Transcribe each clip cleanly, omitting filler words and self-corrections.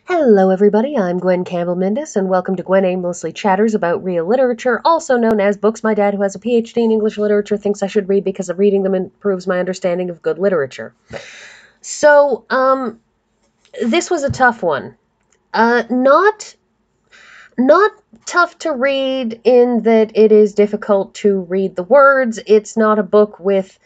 Hello everybody, I'm Gwen Campbell-Mindes, and welcome to Gwen Aimlessly Chatters About Real Literature, also known as books my dad, who has a PhD in English literature, thinks I should read because of reading them improves my understanding of good literature. So, this was a tough one. Not tough to read in that it is difficult to read the words. It's not a book with,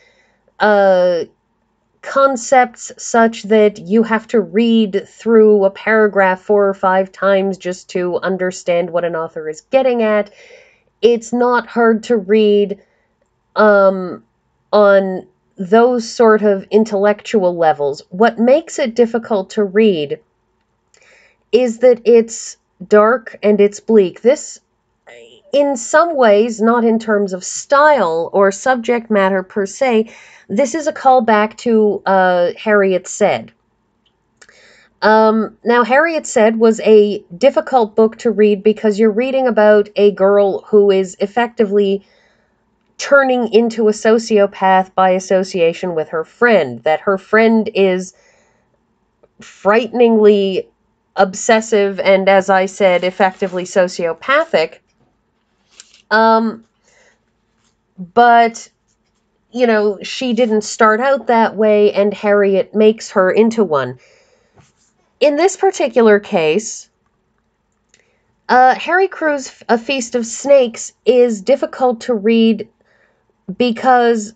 concepts such that you have to read through a paragraph 4 or 5 times just to understand what an author is getting at. It's not hard to read on those sort of intellectual levels. What makes it difficult to read is that it's dark and it's bleak. This, in some ways, not in terms of style or subject matter per se, this is a callback to Harriet Said. Now, Harriet Said was a difficult book to read because you're reading about a girl who is effectively turning into a sociopath by association with her friend, that her friend is frighteningly obsessive and, as I said, effectively sociopathic. But, she didn't start out that way, and Harriet makes her into one. In this particular case, Harry Crew's A Feast of Snakes is difficult to read because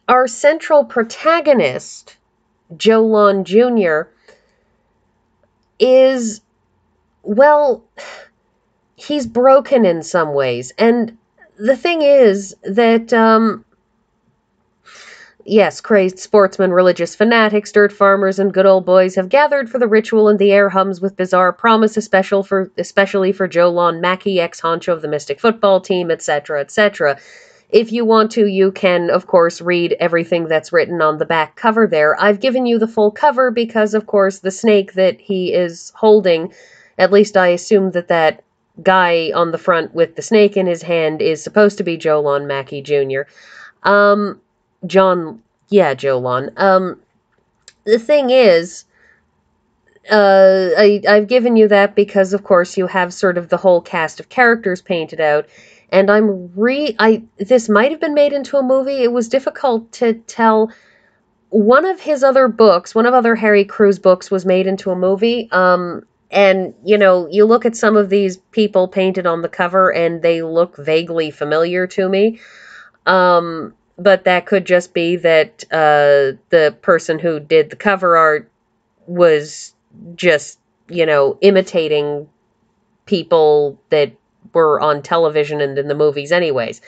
our central protagonist, Joe Lon Jr., is, well, he's broken in some ways. And the thing is that, yes, crazed sportsmen, religious fanatics, dirt farmers, and good old boys have gathered for the ritual, and the air hums with bizarre promise, especially for Joe Lon Mackey, ex-honcho of the Mystic football team, etc., etc. If you want to, you can, of course, read everything that's written on the back cover there. I've given you the full cover because, of course, the snake that he is holding, at least I assume that guy on the front with the snake in his hand is supposed to be Joe Lon Mackey Jr. Joe Lon. The thing is, I've given you that because, of course, you have sort of the whole cast of characters painted out, and this might have been made into a movie. It was difficult to tell. One of other Harry Crew's books was made into a movie, and, you look at some of these people painted on the cover, and they look vaguely familiar to me. But that could just be that the person who did the cover art was just, imitating people that were on television and in the movies anyways.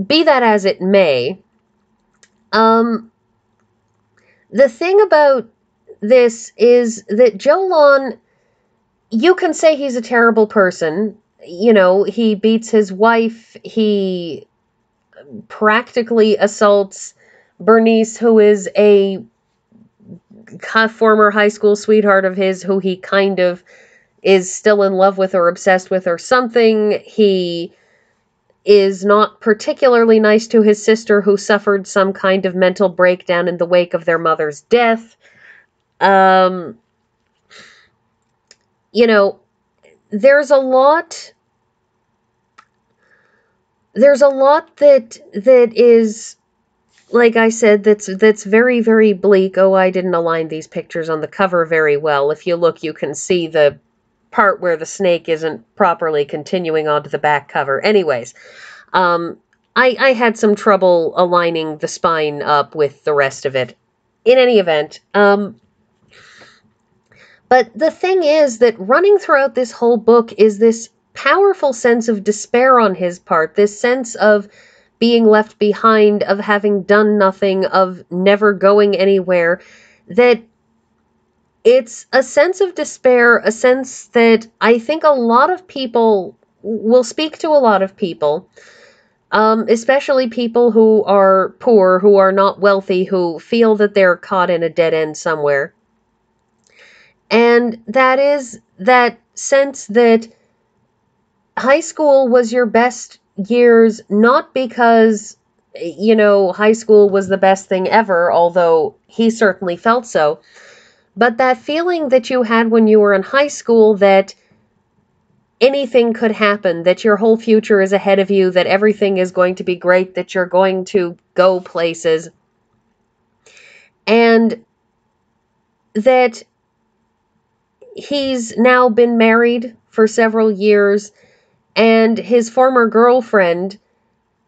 Be that as it may, the thing about this is that Joe Lon, you can say he's a terrible person. He beats his wife, he practically assaults Bernice, who is a former high school sweetheart of his, who he kind of is still in love with or obsessed with or something. He is not particularly nice to his sister, who suffered some kind of mental breakdown in the wake of their mother's death. There's a lot that is, like I said, that's very, very bleak. Oh, I didn't align these pictures on the cover very well. If you look, you can see the part where the snake isn't properly continuing onto the back cover. Anyways, I had some trouble aligning the spine up with the rest of it. In any event, but the thing is that running throughout this whole book is this powerful sense of despair on his part, this sense of being left behind, of having done nothing, of never going anywhere, that it's a sense of despair, a sense that I think a lot of people will speak to a lot of people, especially people who are poor, who are not wealthy, who feel that they're caught in a dead end somewhere. And that is that sense that high school was your best years, not because, high school was the best thing ever, although he certainly felt so, But that feeling that you had when you were in high school that anything could happen, that your whole future is ahead of you, that everything is going to be great, that you're going to go places, and that he's now been married for several years, and his former girlfriend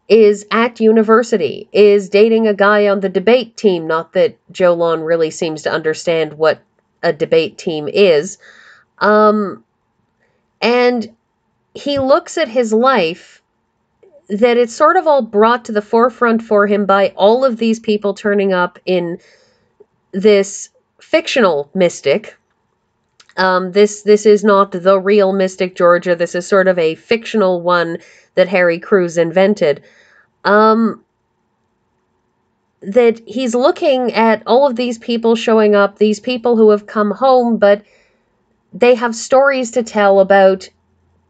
is at university, is dating a guy on the debate team. Not that Joe Lon really seems to understand what a debate team is. And he looks at his life, that it's sort of all brought to the forefront for him by all of these people turning up in this fictional mystic. This is not the real Mystic Georgia. This is sort of a fictional one that Harry Crews invented. That he's looking at all of these people showing up, these people who have come home, but they have stories to tell about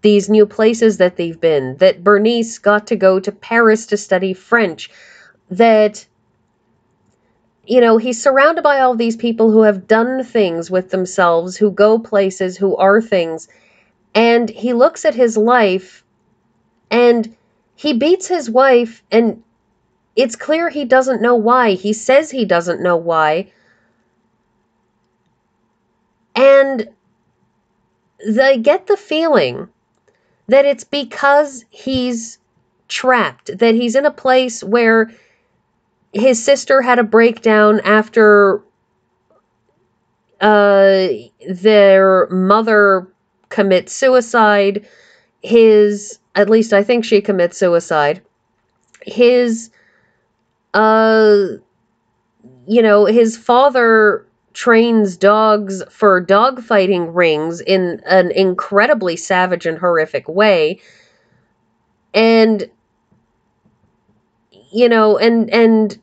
these new places that they've been, that Bernice got to go to Paris to study French, that, you know, he's surrounded by all these people who have done things with themselves, who go places, who are things, and he looks at his life, and he beats his wife, and it's clear he doesn't know why. He says he doesn't know why. And I get the feeling that it's because he's trapped, that he's in a place where his sister had a breakdown after their mother commits suicide. At least I think she commits suicide. His his father trains dogs for dogfighting rings in an incredibly savage and horrific way. And, and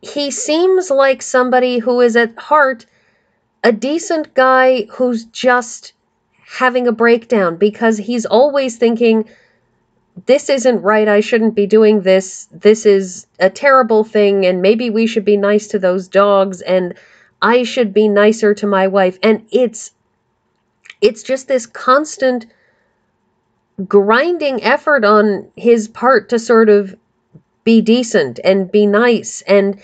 he seems like somebody who is at heart a decent guy who's just having a breakdown, because he's always thinking, this isn't right, I shouldn't be doing this, this is a terrible thing, and maybe we should be nice to those dogs, and I should be nicer to my wife. And it's just this constant grinding effort on his part to sort of be decent and be nice, and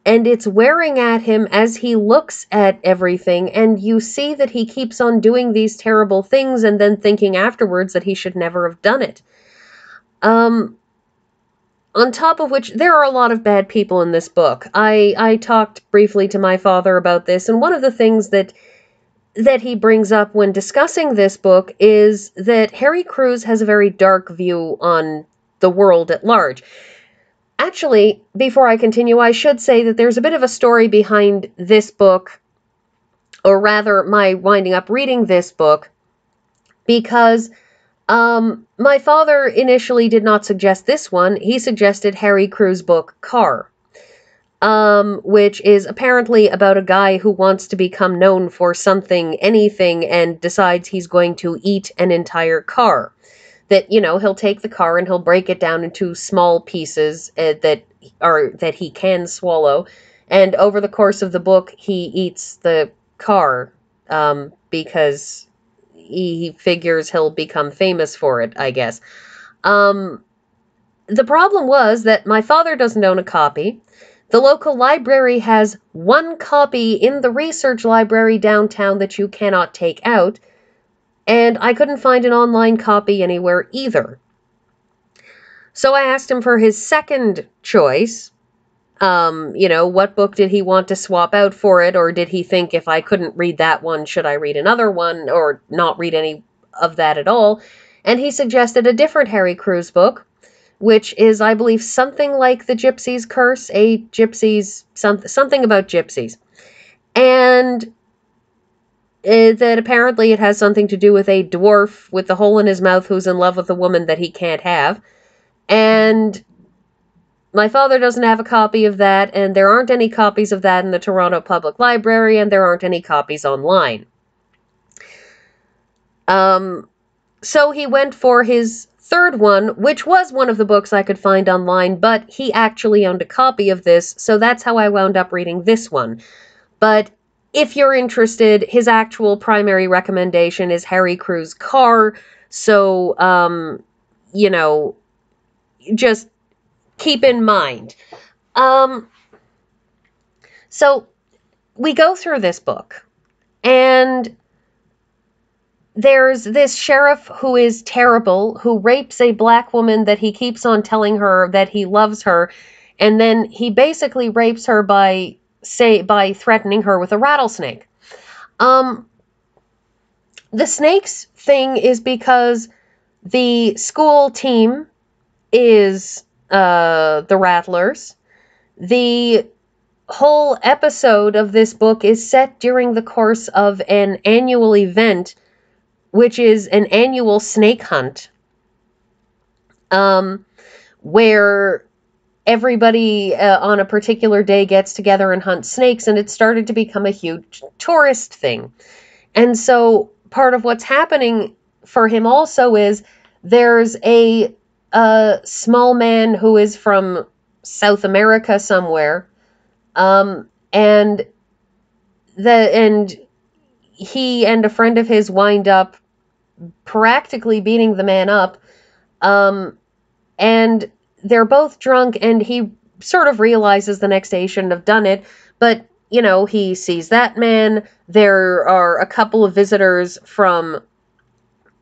it's wearing at him as he looks at everything, and you see that he keeps on doing these terrible things and then thinking afterwards that he should never have done it. On top of which, there are a lot of bad people in this book. I talked briefly to my father about this, and one of the things that he brings up when discussing this book is that Harry Crews has a very dark view on the world at large. Actually, before I continue, I should say that there's a bit of a story behind this book, or rather, my winding up reading this book, because my father initially did not suggest this one. He suggested Harry Crews' book, Car, which is apparently about a guy who wants to become known for something, anything, and decides he's going to eat an entire car. That, he'll take the car and he'll break it down into small pieces that he can swallow. And over the course of the book, he eats the car because he figures he'll become famous for it, I guess. The problem was that my father doesn't own a copy. The local library has one copy in the research library downtown that you cannot take out. And I couldn't find an online copy anywhere either. So I asked him for his second choice. What book did he want to swap out for it? Or did he think, if I couldn't read that one, should I read another one, or not read any of that at all? And he suggested a different Harry Crews book, which is, I believe, something like The Gypsy's Curse, something about gypsies. And that apparently it has something to do with a dwarf with the hole in his mouth who's in love with a woman that he can't have. And my father doesn't have a copy of that, and there aren't any copies of that in the Toronto Public Library, and there aren't any copies online. So he went for his third one, which was one of the books I could find online, but he actually owned a copy of this, so that's how I wound up reading this one. But if you're interested, his actual primary recommendation is Harry Crew's Car. So, you know, just keep in mind. So we go through this book, and there's this sheriff who is terrible, who rapes a black woman that he keeps on telling her that he loves her, and then he basically rapes her by threatening her with a rattlesnake. The snakes thing is because the school team is the Rattlers. The whole episode of this book is set during the course of an annual event, which is an annual snake hunt, where everybody on a particular day gets together and hunts snakes, and it started to become a huge tourist thing. And so part of what's happening for him also is there's a small man who is from South America somewhere, and he and a friend of his wind up practically beating the man up, and they're both drunk, and he sort of realizes the next day he shouldn't have done it, but he sees that man. There are a couple of visitors from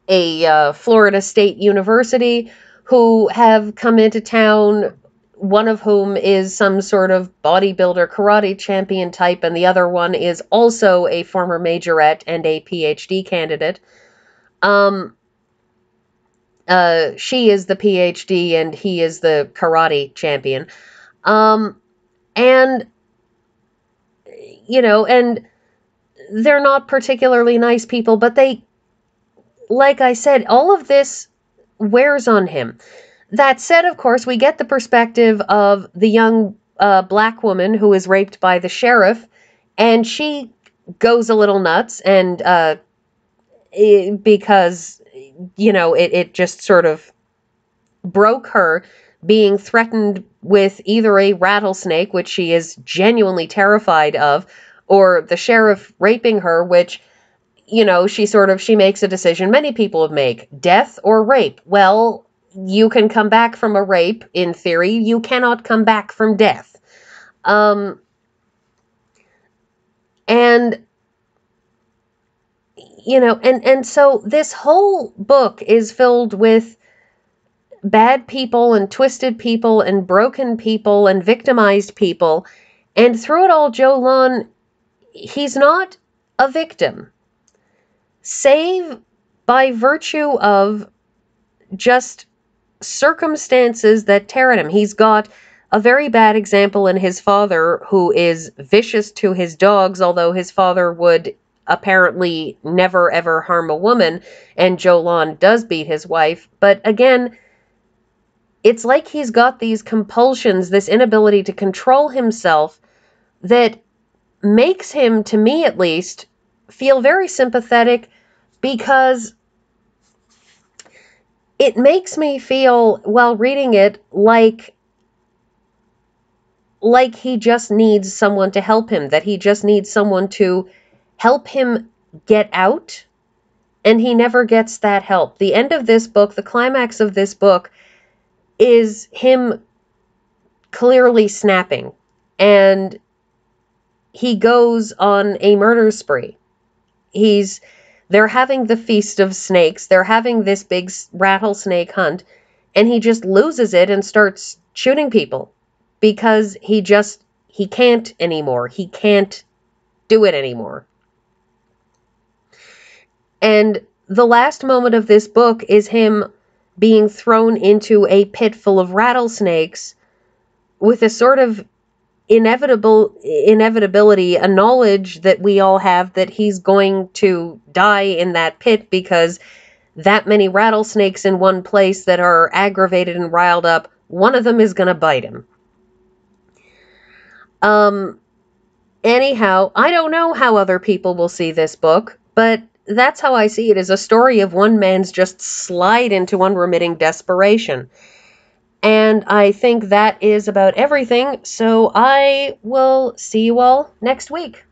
a Florida State University who have come into town, one of whom is some sort of bodybuilder karate champion type, and the other one is also a former majorette and a PhD candidate. She is the PhD and he is the karate champion. And and they're not particularly nice people, but they, like I said, all of this wears on him. That said, of course, we get the perspective of the young black woman who is raped by the sheriff, and she goes a little nuts, and because, it just sort of broke her, being threatened with either a rattlesnake, which she is genuinely terrified of, or the sheriff raping her, which, she makes a decision many people would make: death or rape. Well, you can come back from a rape, in theory. You cannot come back from death. And, and so this whole book is filled with bad people and twisted people and broken people and victimized people. And through it all, Joe Lon, he's not a victim, save by virtue of just circumstances that tear at him. He's got a very bad example in his father, who is vicious to his dogs, although his father would apparently never ever harm a woman, and Joe Lon does beat his wife. But again, it's like he's got these compulsions, this inability to control himself, that makes him, to me at least, feel very sympathetic, because it makes me feel, while reading it, like he just needs someone to help him, that he just needs someone to help him get out, and he never gets that help. The end of this book, the climax of this book, is him clearly snapping, and he goes on a murder spree. They're having the feast of snakes, they're having this big rattlesnake hunt, and he just loses it and starts shooting people, because he can't anymore. He can't do it anymore. And the last moment of this book is him being thrown into a pit full of rattlesnakes, with a sort of inevitability, a knowledge that we all have that he's going to die in that pit, because that many rattlesnakes in one place that are aggravated and riled up, one of them is going to bite him. Anyhow, I don't know how other people will see this book, but that's how I see it, as a story of one man's just slide into unremitting desperation. And I think that is about everything, so I will see you all next week.